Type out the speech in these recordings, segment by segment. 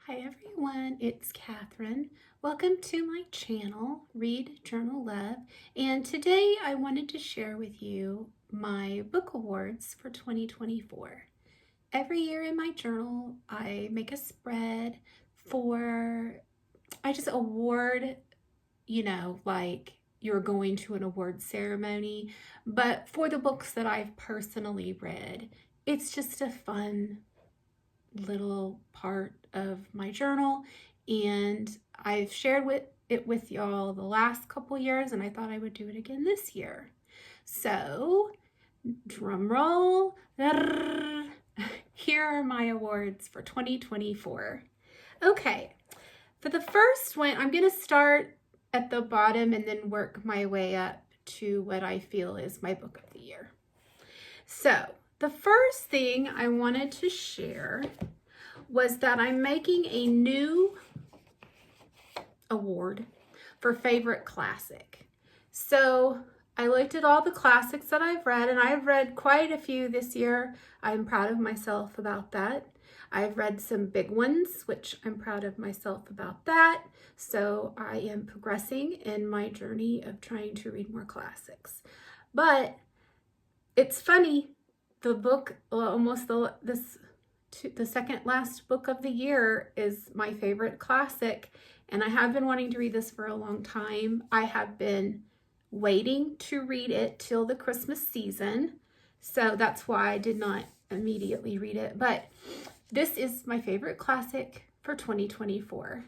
Hi everyone, it's Catherine. Welcome to my channel, Read Journal Love, and today I wanted to share with you my book awards for 2024. Every year in my journal, I make a spread I just award, like you're going to an award ceremony, but for the books that I've personally read, it's just a fun little part of my journal, and I've shared it with y'all the last couple years, and I thought I would do it again this year. So, drum roll. Here are my awards for 2024. Okay, for the first one, I'm going to start at the bottom and then work my way up to what I feel is my book of the year. So, the first thing I wanted to share was that I'm making a new award for favorite classic. So I looked at all the classics that I've read, and I've read quite a few this year. I'm proud of myself about that. I've read some big ones, which I'm proud of myself about that. So I am progressing in my journey of trying to read more classics. But it's funny, the book, the second last book of the year is my favorite classic, and I have been wanting to read this for a long time. I have been waiting to read it till the Christmas season, so that's why I did not immediately read it. But this is my favorite classic for 2024,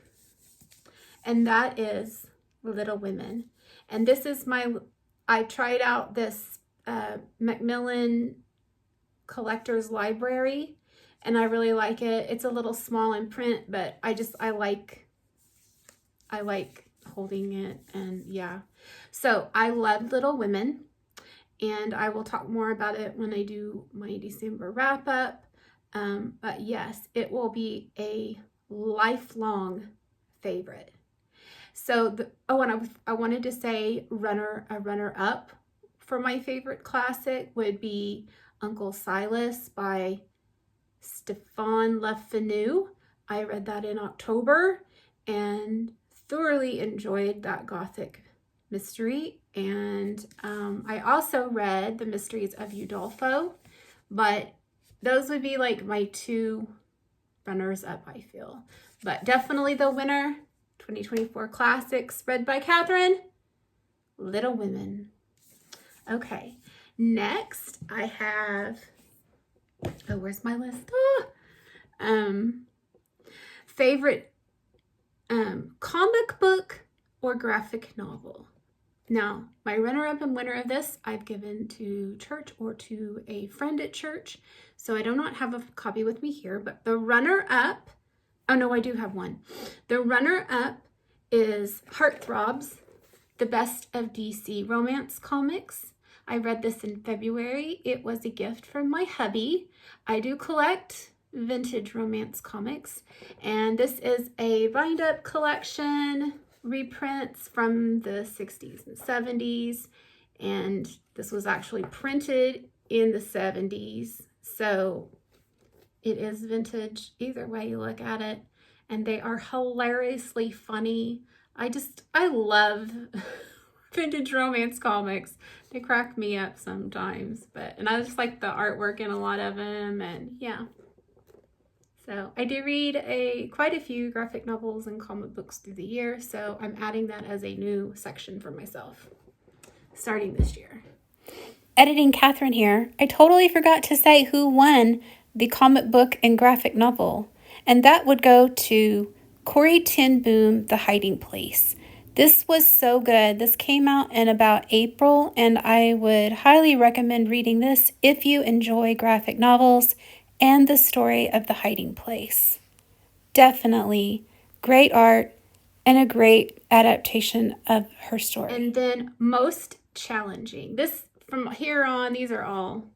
and that is Little Women. And this is I tried out this Macmillan Collector's Library, and I really like it. It's a little small in print, but I like holding it, and yeah. So I love Little Women, and I will talk more about it when I do my December wrap up. But yes, it will be a lifelong favorite. So and I wanted to say a runner up for my favorite classic would be Uncle Silas by Stéphane Le Fanu. I read that in October and thoroughly enjoyed that Gothic mystery. And I also read The Mysteries of Udolpho, but those would be like my two runners up, I feel. But definitely the winner, 2024 classics read by Catherine, Little Women. Okay, next I have, where's my list? Favorite comic book or graphic novel. Now, my runner-up and winner of this, I've given to church or to a friend at church, so I do not have a copy with me here, but the runner-up, oh no, I do have one. The runner-up is Heartthrobs, The Best of DC Romance Comics. I read this in February. It was a gift from my hubby. I do collect vintage romance comics, and this is a bind-up collection, reprints from the 60s and 70s, and this was actually printed in the 70s, so it is vintage either way you look at it, and they are hilariously funny. I love vintage romance comics. They crack me up sometimes, and I just like the artwork in a lot of them, and yeah. So I do read quite a few graphic novels and comic books through the year, so I'm adding that as a new section for myself, starting this year. Editing Catherine here. I totally forgot to say who won the comic book and graphic novel, and that would go to Corrie ten Boom, The Hiding Place. This was so good. This came out in about April, and I would highly recommend reading this if you enjoy graphic novels and the story of The Hiding Place. Definitely great art and a great adaptation of her story. And then most challenging. This, from here on, these are all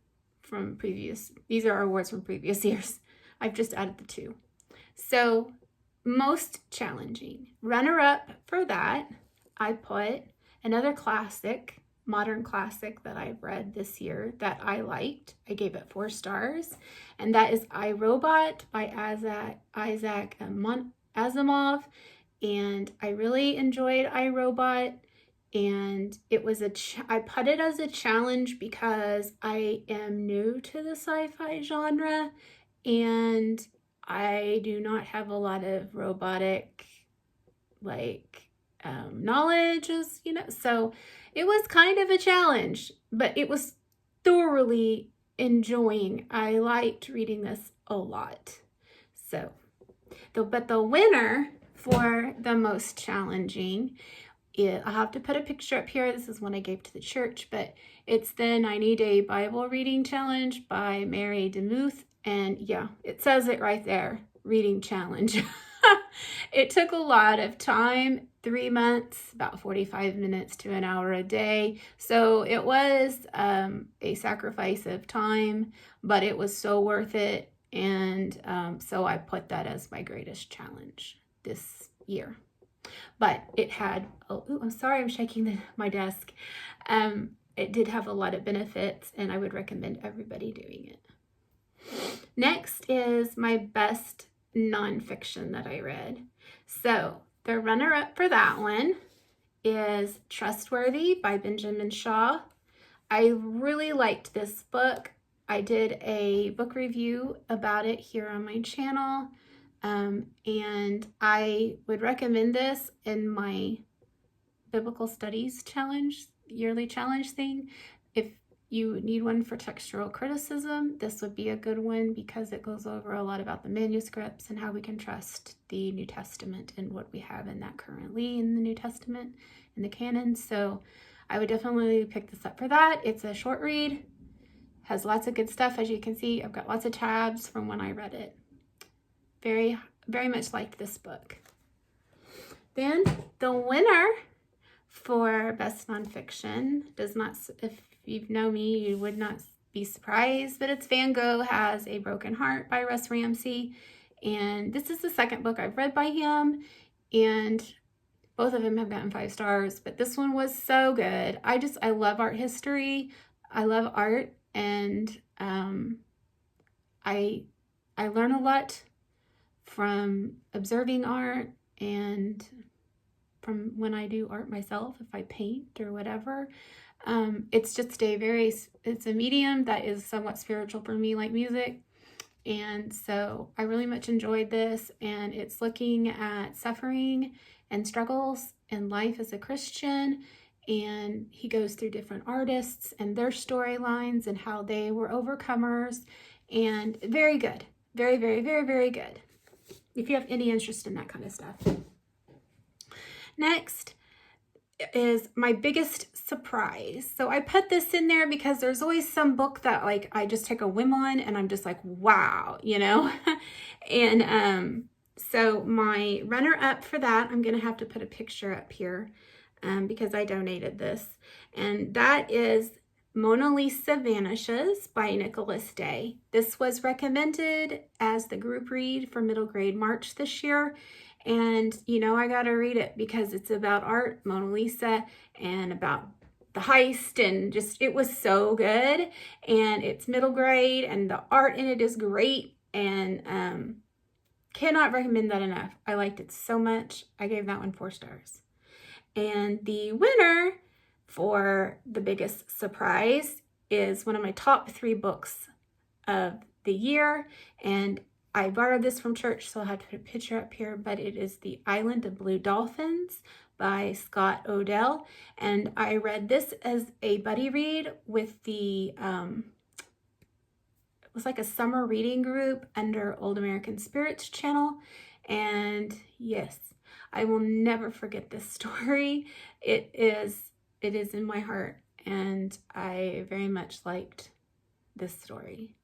from these are awards from previous years. I've just added the two. So most challenging. Runner up for that, I put another classic, modern classic that I've read this year that I liked. I gave it 4 stars, and that is I, Robot by Isaac Asimov. And I really enjoyed I, Robot. And it was I put it as a challenge because I am new to the sci-fi genre, and I do not have a lot of robotic knowledge, as you know, so it was kind of a challenge, but it was thoroughly enjoying. I liked reading this a lot. So, but the winner for the most challenging, I'll have to put a picture up here. This is one I gave to the church, but it's the 90-Day Bible Reading Challenge by Mary DeMuth. And yeah, it says it right there, reading challenge. It took a lot of time, 3 months, about 45 minutes to an hour a day. So it was a sacrifice of time, but it was so worth it. And so I put that as my greatest challenge this year. But it had, I'm sorry, I'm shaking my desk. It did have a lot of benefits, and I would recommend everybody doing it. Next is my best nonfiction that I read. So the runner-up for that one is Trustworthy by Benjamin Shaw. I really liked this book. I did a book review about it here on my channel, and I would recommend this in my Biblical Studies Challenge, yearly challenge thing. If you need one for textual criticism, this would be a good one because it goes over a lot about the manuscripts and how we can trust the New Testament and what we have in that currently in the New Testament, in the canon. So I would definitely pick this up for that. It's a short read, has lots of good stuff. As you can see, I've got lots of tabs from when I read it. Very, very much liked this book. Then the winner for best nonfiction does not, if you know me, you would not be surprised, but it's Van Gogh Has a Broken Heart by Russ Ramsey. And this is the second book I've read by him, and both of them have gotten 5 stars, but this one was so good. I love art history. I love art, and I learn a lot from observing art and from when I do art myself, if I paint or whatever. It's just it's a medium that is somewhat spiritual for me, like music. And so I really much enjoyed this, and it's looking at suffering and struggles in life as a Christian. And he goes through different artists and their storylines and how they were overcomers, and very good. Very, very, very, very good, if you have any interest in that kind of stuff. Next is my biggest surprise. So I put this in there because there's always some book that like I just take a whim on and I'm just like, wow, you know? And so my runner-up for that, I'm gonna have to put a picture up here because I donated this. And that is Mona Lisa Vanishes by Nicholas Day. This was recommended as the group read for middle grade March this year. And, you know, I got to read it because it's about art, Mona Lisa, and about the heist, and just, it was so good. And it's middle grade, and the art in it is great, and cannot recommend that enough. I liked it so much. I gave that one 4 stars. And the winner for the biggest surprise is one of my top 3 books of the year, and I borrowed this from church, so I'll have to put a picture up here, but it is The Island of Blue Dolphins by Scott Odell. And I read this as a buddy read with the, it was like a summer reading group under Old American Spirits channel. And yes, I will never forget this story. It is in my heart, and I very much liked this story.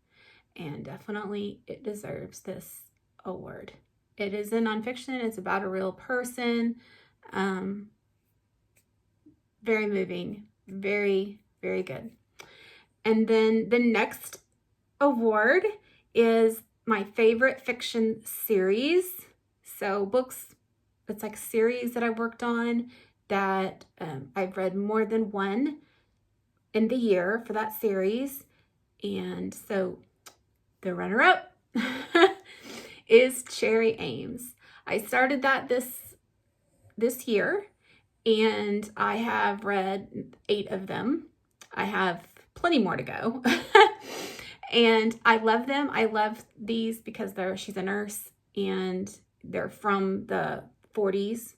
And definitely it deserves this award. It is a nonfiction. It's about a real person. Very moving. Very, very good. And then the next award is my favorite fiction series. So books, it's like a series that I worked on that I've read more than one in the year for that series. And so the runner-up is Cherry Ames. I started that this year, and I have read 8 of them. I have plenty more to go. And I love them. I love these because she's a nurse, and they're from the 40s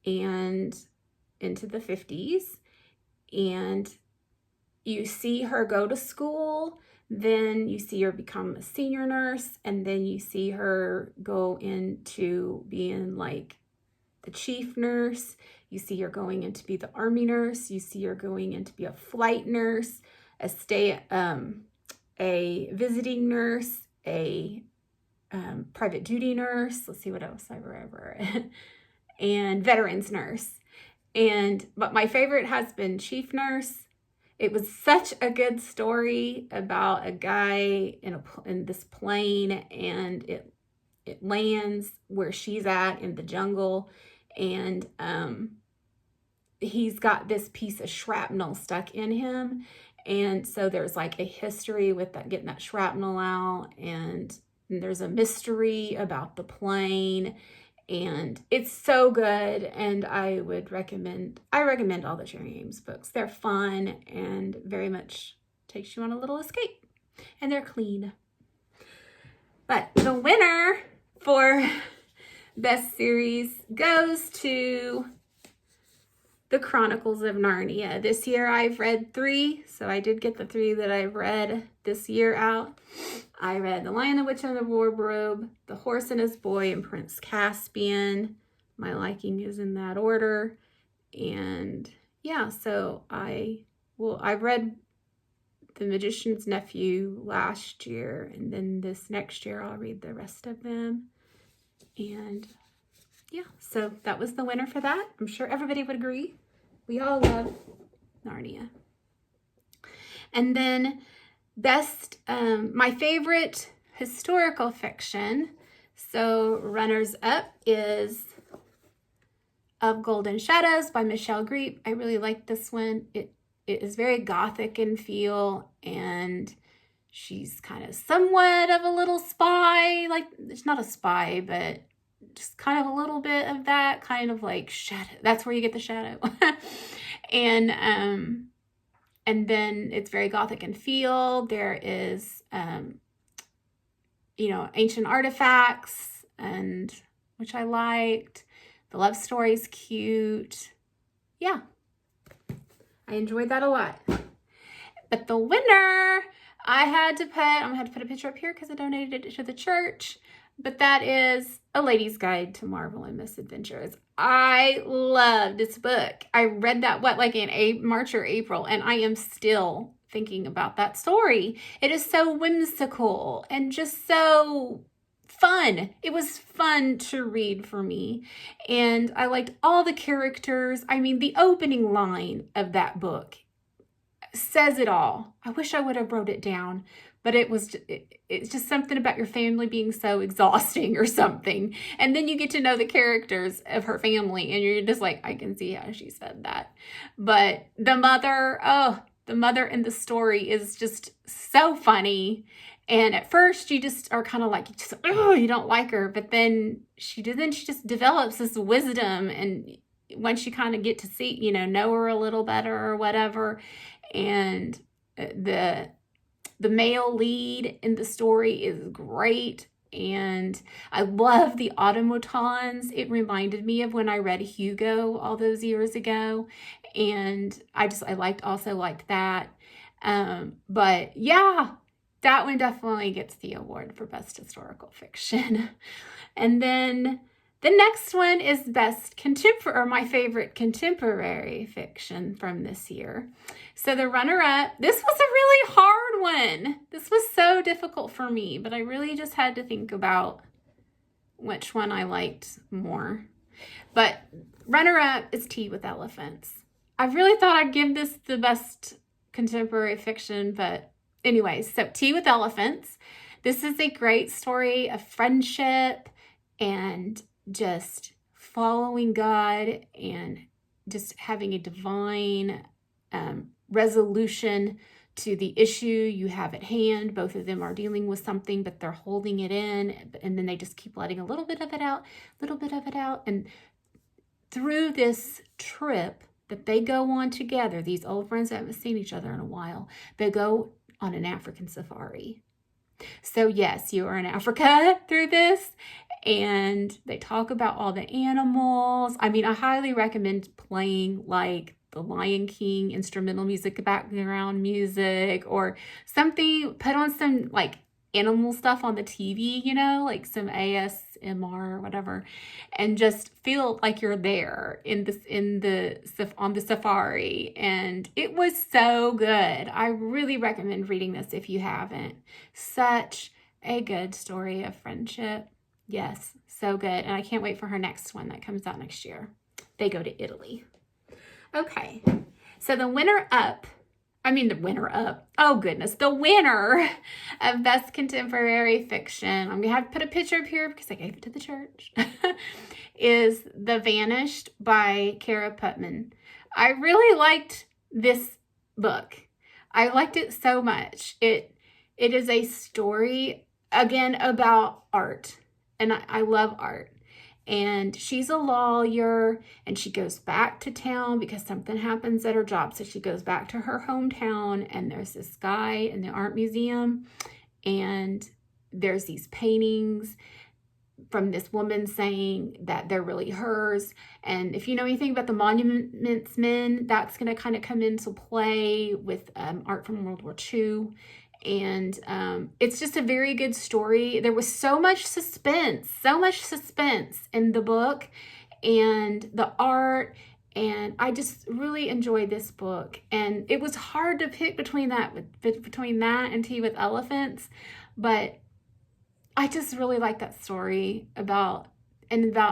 and into the 50s. And you see her go to school, then you see her become a senior nurse, and then you see her go into being like the chief nurse. You see her going in to be the army nurse. You see her going in to be a flight nurse, a visiting nurse, a private duty nurse. Let's see what else I read. And veterans nurse. But my favorite has been chief nurse. It was such a good story about a guy in this plane, and it lands where she's at in the jungle, and he's got this piece of shrapnel stuck in him, and so there's like a history with that, getting that shrapnel out, and there's a mystery about the plane, and it's so good. And I recommend all the Cherry Ames books. They're fun and very much takes you on a little escape, and they're clean. But the winner for best series goes to The Chronicles of Narnia. This year I've read 3, so I did get the 3 that I've read this year out. I read The Lion, the Witch, and the Wardrobe, The Horse and His Boy, and Prince Caspian. My liking is in that order. And yeah, so I read The Magician's Nephew last year, and then this next year I'll read the rest of them. And yeah, so that was the winner for that. I'm sure everybody would agree. We all love Narnia. And then best, my favorite historical fiction. So runners up is Of Golden Shadows by Michelle Greep. I really like this one. It is very gothic in feel, and she's kind of somewhat of a little spy. Like, it's not a spy, but just kind of a little bit of that, kind of like shadow. That's where you get the shadow. And then it's very gothic in feel. There is, ancient artifacts, and which I liked. The love story's cute. Yeah, I enjoyed that a lot. But the winner, I'm gonna have to put a picture up here because I donated it to the church. But that is A Lady's Guide to Marvel and Misadventures. I love this book. I read that, like in March or April, and I am still thinking about that story. It is so whimsical and just so fun. It was fun to read for me, and I liked all the characters. I mean, the opening line of that book says it all. I wish I would have wrote it down, but it's just something about your family being so exhausting or something. And then you get to know the characters of her family, and you're just like, I can see how she said that. But the mother in the story is just so funny. And at first you just are kind of like, you don't like her. But then she just develops this wisdom. And once you kind of get to see, know her a little better or whatever. And the male lead in the story is great. And I love the automatons. It reminded me of when I read Hugo all those years ago. And I also liked that. But yeah, that one definitely gets the award for best historical fiction. And then the next one is best contemporary, or my favorite contemporary fiction from this year. So the runner-up, this was a really hard one. This was so difficult for me, but I really just had to think about which one I liked more. But runner-up is Tea with Elephants. I really thought I'd give this the best contemporary fiction, but anyways, so Tea with Elephants. This is a great story of friendship and just following God and just having a divine resolution to the issue you have at hand. Both of them are dealing with something, but they're holding it in, and then they just keep letting a little bit of it out, a little bit of it out. And through this trip that they go on together, these old friends that haven't seen each other in a while, they go on an African safari. So yes, you are in Africa through this, and they talk about all the animals. I mean, I highly recommend playing like the Lion King instrumental music, background music, or something. Put on some like animal stuff on the TV, you know, like some ASMR or whatever, and just feel like you're there on the safari. And it was so good. I really recommend reading this if you haven't. Such a good story of friendship. Yes, so good. And I can't wait for her next one that comes out next year. They go to Italy. Okay, so the winner of Best Contemporary Fiction, I'm gonna have to put a picture up here because I gave it to the church, is The Vanished by Cara Putman. I really liked this book. I liked it so much. It is a story, again, about art, and I love art. And she's a lawyer, and she goes back to town because something happens at her job. So she goes back to her hometown, and there's this guy in the art museum, and there's these paintings from this woman saying that they're really hers. And if you know anything about the Monuments Men, that's going to kind of come into play with art from World War II. And it's just a very good story. There was so much suspense in the book and the art, and I just really enjoyed this book. And it was hard to pick between that and Tea with Elephants, but I just really like that story about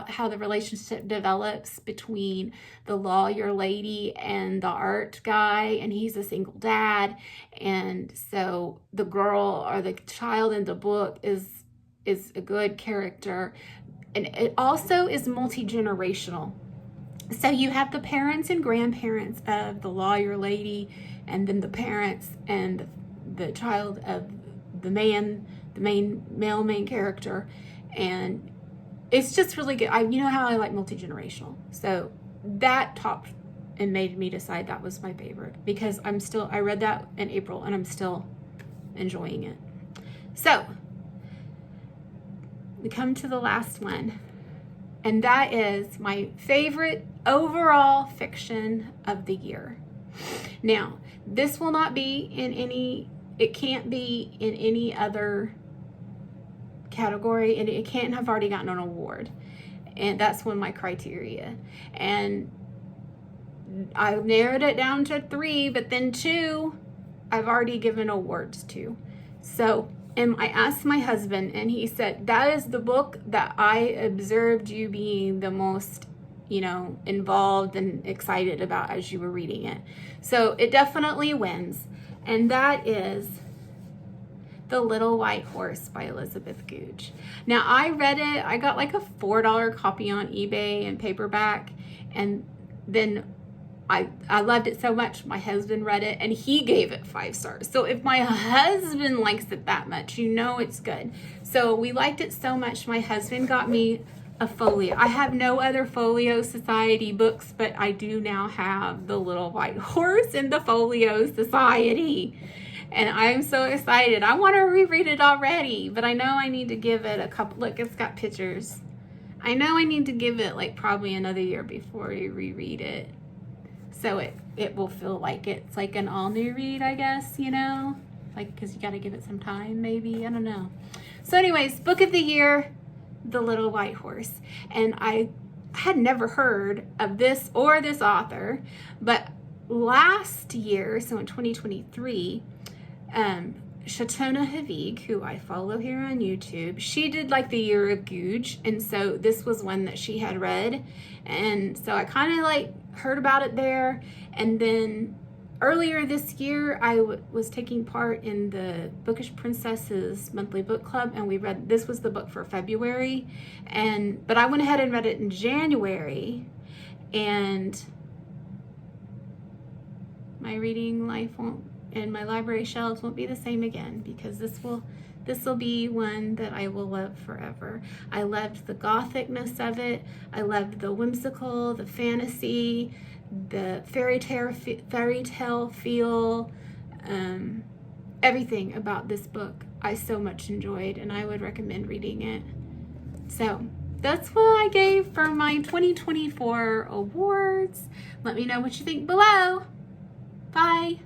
how the relationship develops between the lawyer lady and the art guy, and he's a single dad. And so the girl or the child in the book is a good character. And it also is multi-generational. So you have the parents and grandparents of the lawyer lady, and then the parents and the child of the main character. And it's just really good. You know how I like multi-generational. So that topped and made me decide that was my favorite, because I read that in April and I'm still enjoying it. So we come to the last one, and that is my favorite overall fiction of the year. Now, this will not be it can't be in any other category, and it can't have already gotten an award, and that's one of my criteria. And I narrowed it down to 3, but then 2 I've already given awards to. So, and I asked my husband, and he said that is the book that I observed you being the most involved and excited about as you were reading it. So it definitely wins, and that is The Little White Horse by Elizabeth Goudge. Now, I read it. I got like a $4 copy on eBay and paperback, and then I loved it so much. My husband read it, and he gave it 5 stars. So if my husband likes it that much, it's good. So we liked it so much, my husband got me a folio. I have no other Folio Society books, but I do now have The Little White Horse in the Folio Society. And I'm so excited. I want to reread it already, but I know I need to give it a couple. Look, it's got pictures. I know I need to give it like probably another year before you reread it. So it will feel like it's like an all new read, I guess, like, because you got to give it some time, maybe. I don't know. So anyways, book of the year, The Little White Horse. And I had never heard of this or this author, but last year, so in 2023, Shatona Havig, who I follow here on YouTube, she did like the Year of Goudge, and so this was one that she had read, and so I kind of like heard about it there. And then earlier this year, I was taking part in the Bookish Princesses monthly book club, and this was the book for February, but I went ahead and read it in January, and My reading life won't, and my library shelves won't be the same again, because this will be one that I will love forever. I loved the gothicness of it. I loved the whimsical, the fantasy, the fairy tale feel, everything about this book I so much enjoyed, and I would recommend reading it. So that's what I gave for my 2024 awards. Let me know what you think below. Bye.